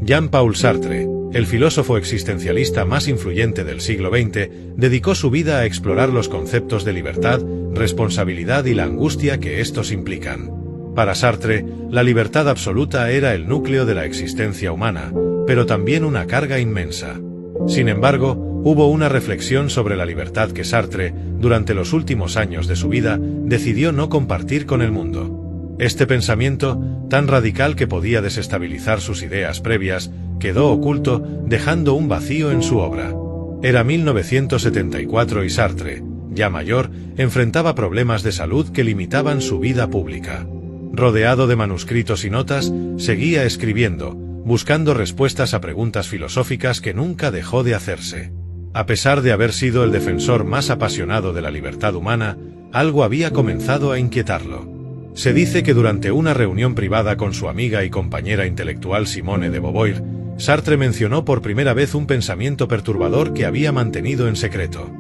Jean-Paul Sartre, el filósofo existencialista más influyente del siglo XX, dedicó su vida a explorar los conceptos de libertad, responsabilidad y la angustia que estos implican. Para Sartre, la libertad absoluta era el núcleo de la existencia humana, pero también una carga inmensa. Sin embargo, hubo una reflexión sobre la libertad que Sartre, durante los últimos años de su vida, decidió no compartir con el mundo. Este pensamiento, tan radical que podía desestabilizar sus ideas previas, quedó oculto, dejando un vacío en su obra. Era 1974 y Sartre, ya mayor, enfrentaba problemas de salud que limitaban su vida pública. Rodeado de manuscritos y notas, seguía escribiendo, buscando respuestas a preguntas filosóficas que nunca dejó de hacerse. A pesar de haber sido el defensor más apasionado de la libertad humana, algo había comenzado a inquietarlo. Se dice que durante una reunión privada con su amiga y compañera intelectual Simone de Beauvoir, Sartre mencionó por primera vez un pensamiento perturbador que había mantenido en secreto.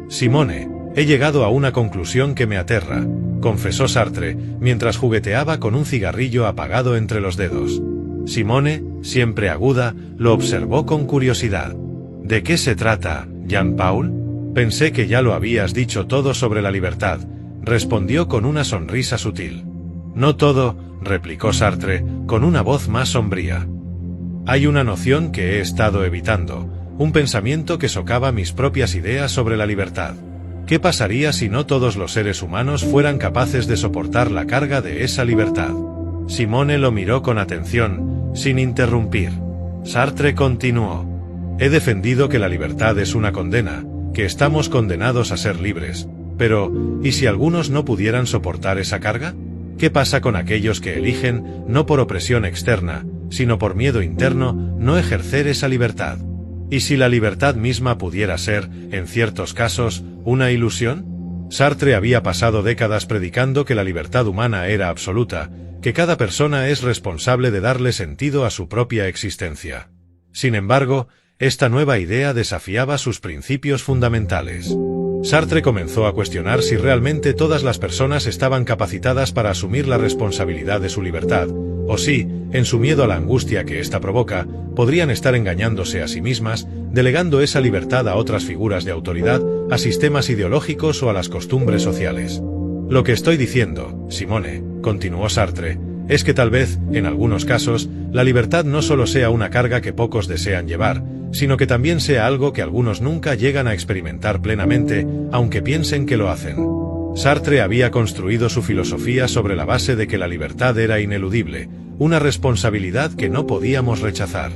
«Simone, he llegado a una conclusión que me aterra», confesó Sartre, mientras jugueteaba con un cigarrillo apagado entre los dedos. Simone, siempre aguda, lo observó con curiosidad. «¿De qué se trata, Jean-Paul? Pensé que ya lo habías dicho todo sobre la libertad», respondió con una sonrisa sutil. «No todo», replicó Sartre, con una voz más sombría. «Hay una noción que he estado evitando, un pensamiento que socava mis propias ideas sobre la libertad. ¿Qué pasaría si no todos los seres humanos fueran capaces de soportar la carga de esa libertad?» Simone lo miró con atención, sin interrumpir. Sartre continuó. «He defendido que la libertad es una condena, que estamos condenados a ser libres. Pero, ¿y si algunos no pudieran soportar esa carga? ¿Qué pasa con aquellos que eligen, no por opresión externa, sino por miedo interno, no ejercer esa libertad? ¿Y si la libertad misma pudiera ser, en ciertos casos, una ilusión?» Sartre había pasado décadas predicando que la libertad humana era absoluta, que cada persona es responsable de darle sentido a su propia existencia. Sin embargo, esta nueva idea desafiaba sus principios fundamentales. Sartre comenzó a cuestionar si realmente todas las personas estaban capacitadas para asumir la responsabilidad de su libertad, o si, en su miedo a la angustia que ésta provoca, podrían estar engañándose a sí mismas, delegando esa libertad a otras figuras de autoridad, a sistemas ideológicos o a las costumbres sociales. «Lo que estoy diciendo, Simone», continuó Sartre, «es que tal vez, en algunos casos, la libertad no solo sea una carga que pocos desean llevar, sino que también sea algo que algunos nunca llegan a experimentar plenamente, aunque piensen que lo hacen». Sartre había construido su filosofía sobre la base de que la libertad era ineludible, una responsabilidad que no podíamos rechazar.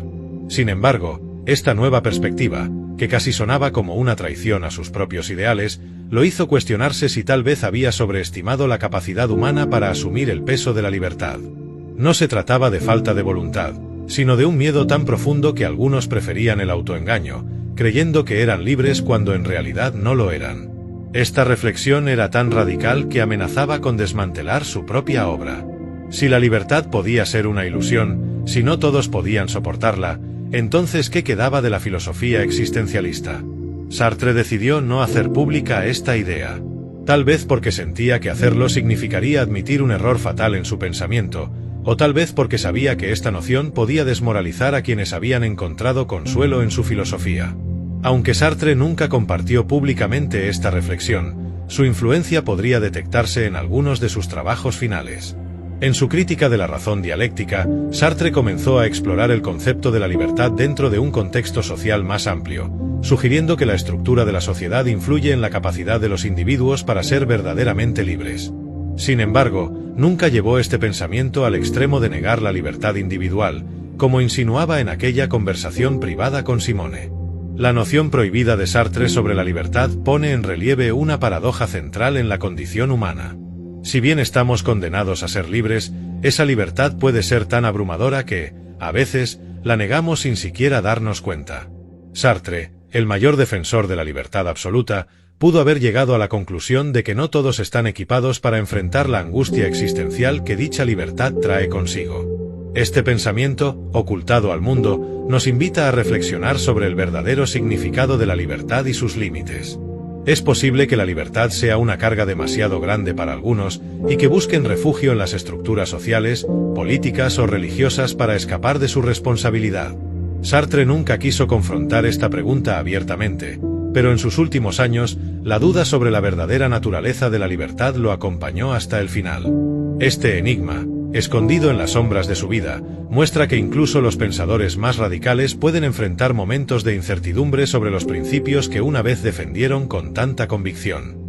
Sin embargo, esta nueva perspectiva, que casi sonaba como una traición a sus propios ideales, lo hizo cuestionarse si tal vez había sobreestimado la capacidad humana para asumir el peso de la libertad. No se trataba de falta de voluntad, sino de un miedo tan profundo que algunos preferían el autoengaño, creyendo que eran libres cuando en realidad no lo eran. Esta reflexión era tan radical que amenazaba con desmantelar su propia obra. Si la libertad podía ser una ilusión, si no todos podían soportarla, entonces ¿qué quedaba de la filosofía existencialista? Sartre decidió no hacer pública esta idea. Tal vez porque sentía que hacerlo significaría admitir un error fatal en su pensamiento, o tal vez porque sabía que esta noción podía desmoralizar a quienes habían encontrado consuelo en su filosofía. Aunque Sartre nunca compartió públicamente esta reflexión, su influencia podría detectarse en algunos de sus trabajos finales. En su crítica de la razón dialéctica, Sartre comenzó a explorar el concepto de la libertad dentro de un contexto social más amplio, sugiriendo que la estructura de la sociedad influye en la capacidad de los individuos para ser verdaderamente libres. Sin embargo, nunca llevó este pensamiento al extremo de negar la libertad individual, como insinuaba en aquella conversación privada con Simone. La noción prohibida de Sartre sobre la libertad pone en relieve una paradoja central en la condición humana. Si bien estamos condenados a ser libres, esa libertad puede ser tan abrumadora que, a veces, la negamos sin siquiera darnos cuenta. Sartre, el mayor defensor de la libertad absoluta, pudo haber llegado a la conclusión de que no todos están equipados para enfrentar la angustia existencial que dicha libertad trae consigo. Este pensamiento, ocultado al mundo, nos invita a reflexionar sobre el verdadero significado de la libertad y sus límites. Es posible que la libertad sea una carga demasiado grande para algunos y que busquen refugio en las estructuras sociales, políticas o religiosas para escapar de su responsabilidad. Sartre nunca quiso confrontar esta pregunta abiertamente, pero en sus últimos años, la duda sobre la verdadera naturaleza de la libertad lo acompañó hasta el final. Este enigma, escondido en las sombras de su vida, muestra que incluso los pensadores más radicales pueden enfrentar momentos de incertidumbre sobre los principios que una vez defendieron con tanta convicción.